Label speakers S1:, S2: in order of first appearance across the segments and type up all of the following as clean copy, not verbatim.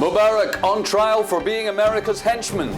S1: Mubarak on trial for being America's henchman.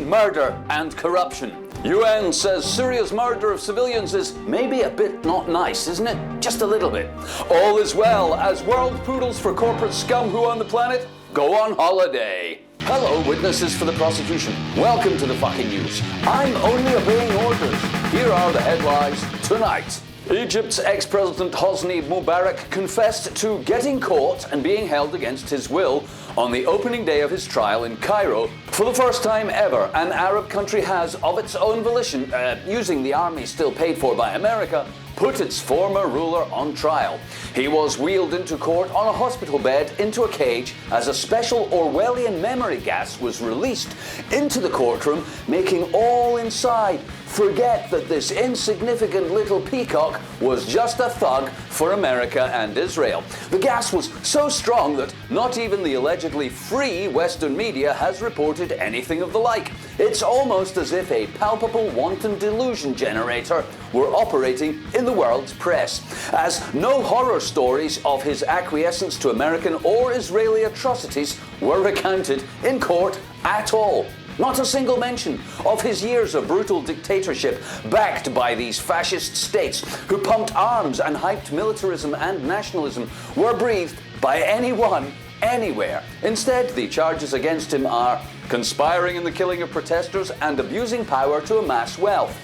S1: Murder and corruption. UN says Syria's murder of civilians is maybe a bit not nice, isn't it? Just a little bit. All is well as world poodles for corporate scum who own the planet go on holiday. Hello, witnesses for the prosecution. Welcome to the FKN Newz. I'm only obeying orders. Here are the headlines tonight. Egypt's ex-president Hosni Mubarak confessed to getting caught and being held against his will on the opening day of his trial in Cairo. For the first time ever, an Arab country has, of its own volition, using the army still paid for by America, put its former ruler on trial. He was wheeled into court on a hospital bed into a cage as a special Orwellian memory gas was released into the courtroom, making all inside forget that this insignificant little peacock was just a thug for America and Israel. The gas was so strong that not even the allegedly free Western media has reported anything of the like. It's almost as if a palpable wanton delusion generator were operating in the world's press, as no horror stories of his acquiescence to American or Israeli atrocities were recounted in court at all. Not a single mention of his years of brutal dictatorship backed by these fascist states who pumped arms and hyped militarism and nationalism were breathed by anyone, anywhere. Instead, the charges against him are conspiring in the killing of protesters and abusing power to amass wealth.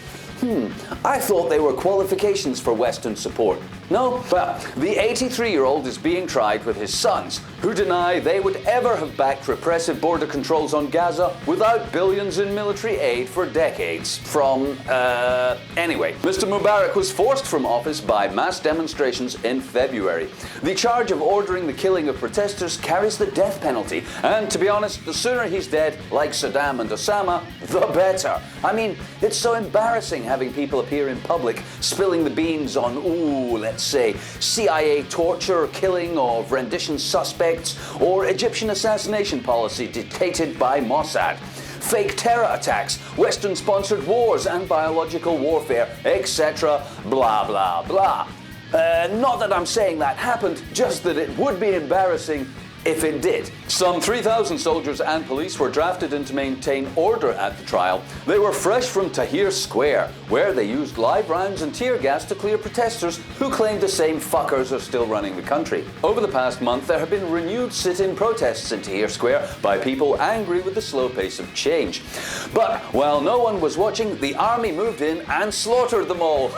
S1: I thought they were qualifications for Western support. No? Well, the 83-year-old is being tried with his sons, who deny they would ever have backed repressive border controls on Gaza without billions in military aid for decades. Anyway, Mr. Mubarak was forced from office by mass demonstrations in February. The charge of ordering the killing of protesters carries the death penalty, and to be honest, the sooner he's dead, like Saddam and Osama, the better. I mean, it's so embarrassing having people appear in public spilling the beans on, let's say, CIA torture, killing of rendition suspects, or Egyptian assassination policy dictated by Mossad, fake terror attacks, Western-sponsored wars and biological warfare, etc., blah, blah, blah. Not that I'm saying that happened, just that it would be embarrassing if it did. Some 3,000 soldiers and police were drafted in to maintain order at the trial. They were fresh from Tahrir Square, where they used live rounds and tear gas to clear protesters who claimed the same fuckers are still running the country. Over the past month, there have been renewed sit-in protests in Tahrir Square by people angry with the slow pace of change. But while no one was watching, the army moved in and slaughtered them all.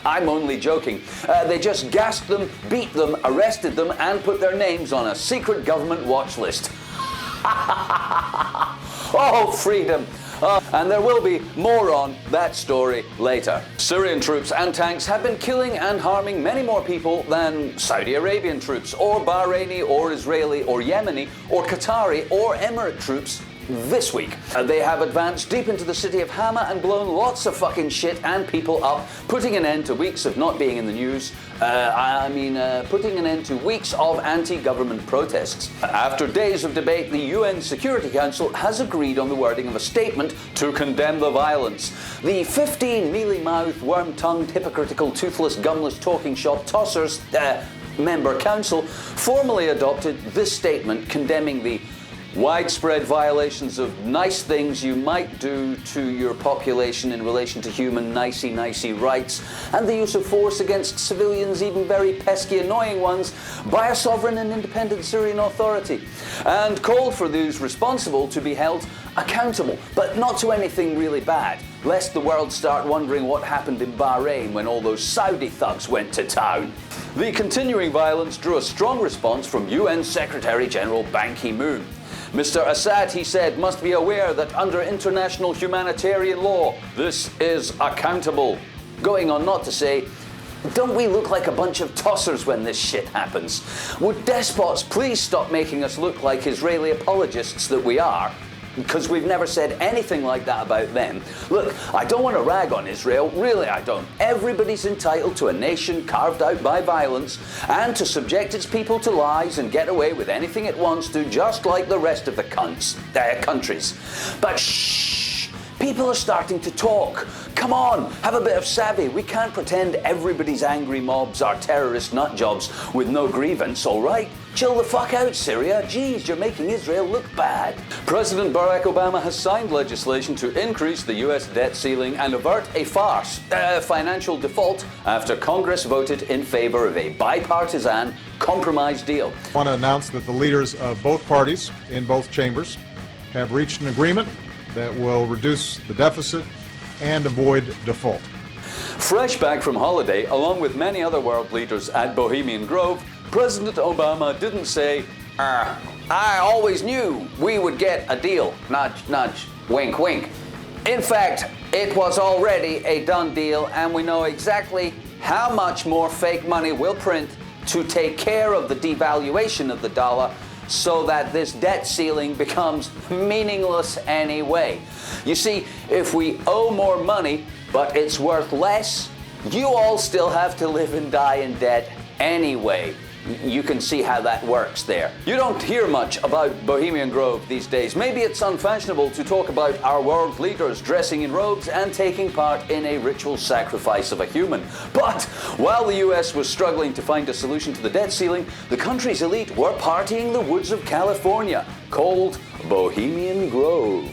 S1: I'm only joking. They just gassed them, beat them, arrested them, and put their names on a secret government watch list. Oh, freedom! And there will be more on that story later. Syrian troops and tanks have been killing and harming many more people than Saudi Arabian troops, or Bahraini, or Israeli, or Yemeni, or Qatari, or Emirate troops this week. They have advanced deep into the city of Hama and blown lots of fucking shit and people up, putting an end to weeks of not being in the news. Putting an end to weeks of anti-government protests. After days of debate, the UN Security Council has agreed on the wording of a statement to condemn the violence. The 15 mealy-mouthed, worm-tongued, hypocritical, toothless, gumless, talking shop tossers member council formally adopted this statement condemning the widespread violations of nice things you might do to your population in relation to human nicey rights, and the use of force against civilians, even very pesky annoying ones, by a sovereign and independent Syrian authority, and called for those responsible to be held accountable, but not to anything really bad, lest the world start wondering what happened in Bahrain when all those Saudi thugs went to town. The continuing violence drew a strong response from UN Secretary General Ban Ki-moon. Mr. Assad, he said, must be aware that under international humanitarian law, this is accountable. Going on not to say, don't we look like a bunch of tossers when this shit happens? Would despots please stop making us look like Israeli apologists that we are? Because we've never said anything like that about them. Look, I don't want to rag on Israel, really I don't. Everybody's entitled to a nation carved out by violence and to subject its people to lies and get away with anything it wants to, just like the rest of the countries. But shh! People are starting to talk. Come on, have a bit of savvy. We can't pretend everybody's angry mobs are terrorist nutjobs with no grievance, all right? Chill the fuck out, Syria. Geez, you're making Israel look bad. President Barack Obama has signed legislation to increase the US debt ceiling and avert a farce, financial default, after Congress voted in favor of a bipartisan compromise deal.
S2: I want to announce that the leaders of both parties in both chambers have reached an agreement that will reduce the deficit and avoid default.
S1: Fresh back from holiday, along with many other world leaders at Bohemian Grove, President Obama didn't say, I always knew we would get a deal. Nudge, nudge, wink, wink. In fact, it was already a done deal, and we know exactly how much more fake money we'll print to take care of the devaluation of the dollar so that this debt ceiling becomes meaningless anyway. You see, if we owe more money, but it's worth less, you all still have to live and die in debt anyway. You can see how that works there. You don't hear much about Bohemian Grove these days. Maybe it's unfashionable to talk about our world leaders dressing in robes and taking part in a ritual sacrifice of a human. But while the US was struggling to find a solution to the debt ceiling, the country's elite were partying the woods of California, called Bohemian Grove.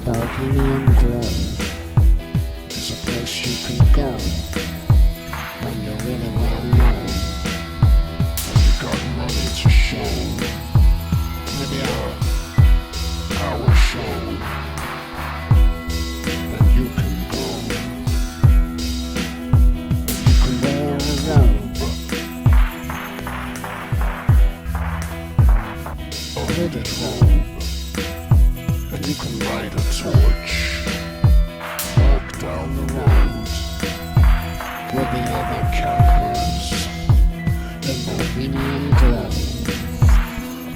S3: Bohemian Grove is a place you can go when you're really well known, and you got money to show. Maybe our show, and you can go, and you can wear a robe, a hooded robe. And you can light a torch, walk down the road with the other campers in Bohemian Grove.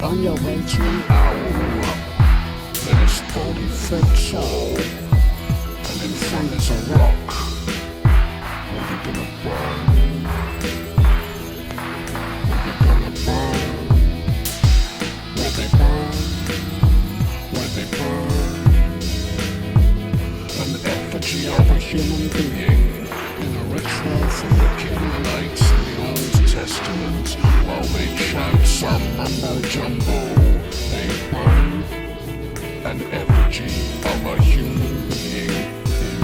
S3: On your way to an owl that is 40 foot tall, and in front is a rock where you're gonna burn, where you're gonna burn, where they burn. They burn an effigy of a human being in a ritual from the Canaanites in the Old Testament. While they chant some mumbo jumbo, they burn an effigy of a human being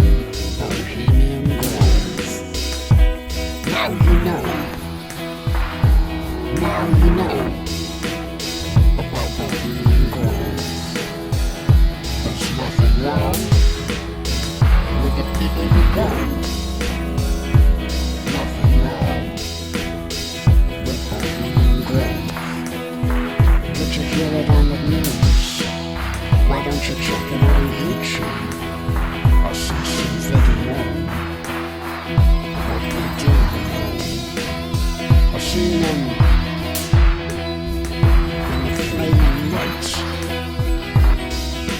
S3: in Bohemian Grove. Now you know. Now you know about Bohemian Grove. There's nothing wrong with the people who go. Nothing wrong with Bohemian Grove. Did you hear it on the news? Why don't you check it on YouTube? I see some video of what they do there. I've seen them in the flaming lights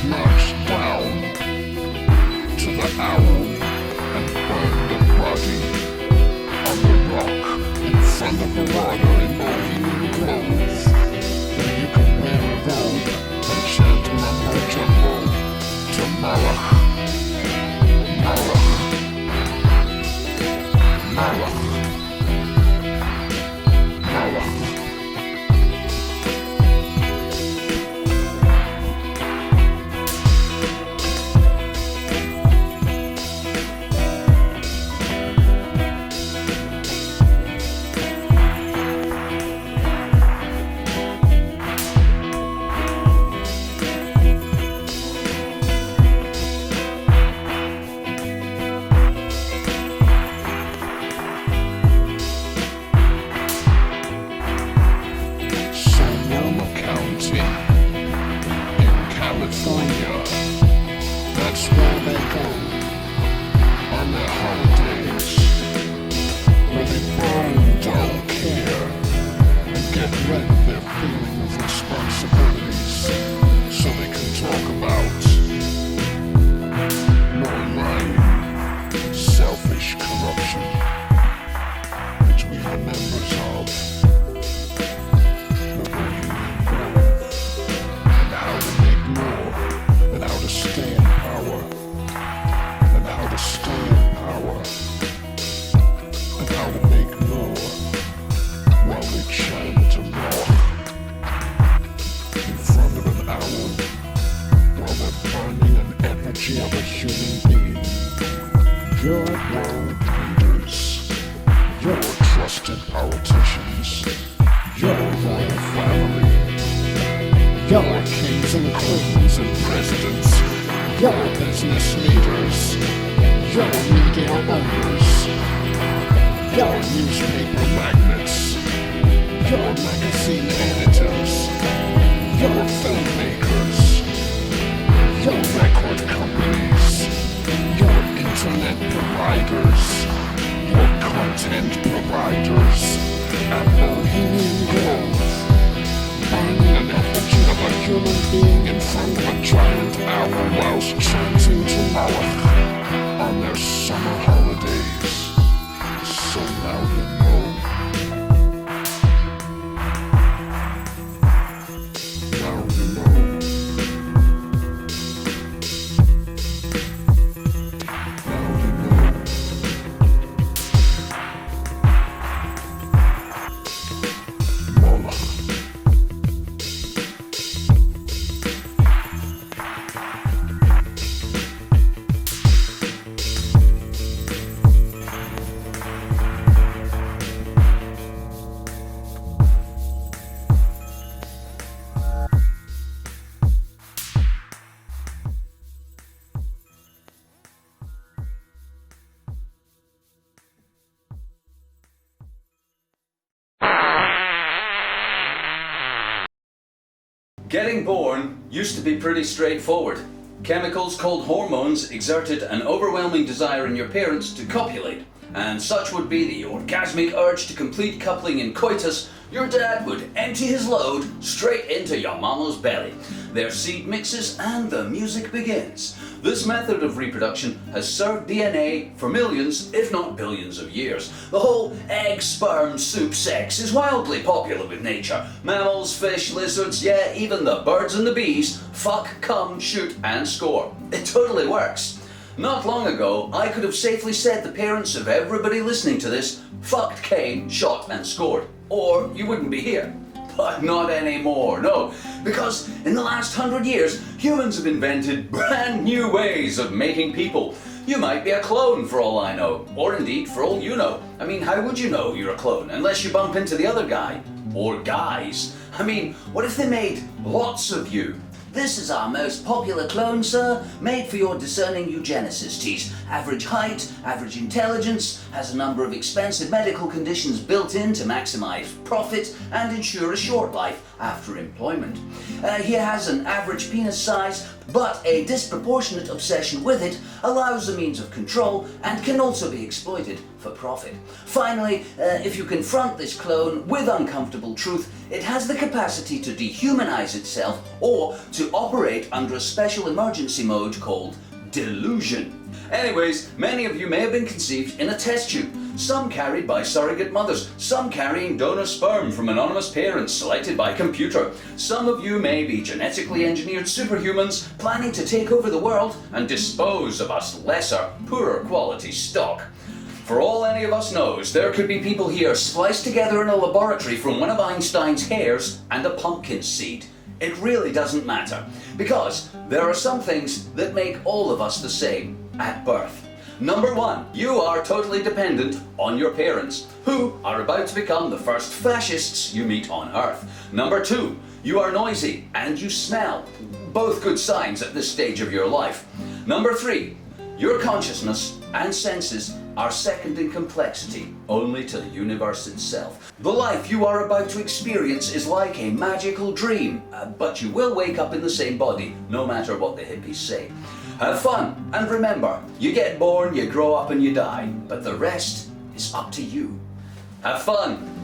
S3: march down to the owl and burn the body on the rock in front of the water in Bohemian Grove, where you can wear a robe and chant mumbo jumbo to Malach, Malach, Malach, Malach. effigy of a human being. Your world leaders, your trusted politicians, your royal family, your kings and queens and presidents, your business leaders, your media owners, your newspaper magnates, your magazine editors, your filmmakers, your record companies, your internet providers, your content providers, and Bohemian Grove, banging an effigy of a human being in front of a giant owl whilst chanting to Malach on their summer holidays. So now you know. Now you know. Now you know. Malach.
S1: Getting born used to be pretty straightforward. Chemicals called hormones exerted an overwhelming desire in your parents to copulate, and such would be the orgasmic urge to complete coupling in coitus. Your dad would empty his load straight into your mama's belly. Their seed mixes and the music begins. This method of reproduction has served DNA for millions, if not billions of years. The whole egg, sperm, soup sex is wildly popular with nature. Mammals, fish, lizards, yeah, even the birds and the bees fuck, come, shoot and score. It totally works. Not long ago, I could have safely said the parents of everybody listening to this fucked, came, shot and scored. Or you wouldn't be here. But not anymore, no. Because in the last 100 years, humans have invented brand new ways of making people. You might be a clone for all I know, or indeed for all you know. I mean, how would you know you're a clone unless you bump into the other guy? Or guys. I mean, what if they made lots of you? This is our most popular clone, sir, made for your discerning eugenicists. Average height, average intelligence, has a number of expensive medical conditions built in to maximize profit and ensure a short life after employment. He has an average penis size, but a disproportionate obsession with it allows a means of control and can also be exploited for profit. Finally, if you confront this clone with uncomfortable truth, it has the capacity to dehumanize itself or to operate under a special emergency mode called delusion. Anyways, many of you may have been conceived in a test tube, some carried by surrogate mothers, some carrying donor sperm from anonymous parents selected by computer. Some of you may be genetically engineered superhumans planning to take over the world and dispose of us lesser, poorer quality stock. For all any of us knows, there could be people here spliced together in a laboratory from one of Einstein's hairs and a pumpkin seed. It really doesn't matter, because there are some things that make all of us the same at birth. Number one, you are totally dependent on your parents, who are about to become the first fascists you meet on Earth. Number two, you are noisy and you smell. Both good signs at this stage of your life. Number three, your consciousness and senses are second in complexity only to the universe itself. The life you are about to experience is like a magical dream, but you will wake up in the same body, no matter what the hippies say. Have fun, and remember, you get born, you grow up and you die, but the rest is up to you. Have fun!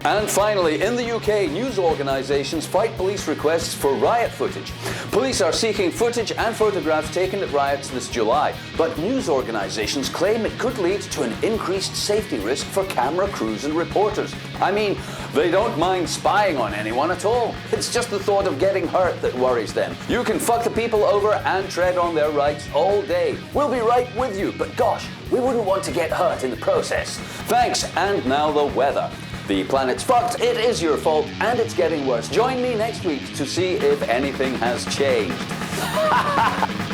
S1: And finally, in the UK, news organisations fight police requests for riot footage. Police are seeking footage and photographs taken at riots this July, but news organisations claim it could lead to an increased safety risk for camera crews and reporters. I mean, they don't mind spying on anyone at all. It's just the thought of getting hurt that worries them. You can fuck the people over and tread on their rights all day. We'll be right with you, but gosh, we wouldn't want to get hurt in the process. Thanks, and now the weather. The planet's fucked, it is your fault, and it's getting worse. Join me next week to see if anything has changed.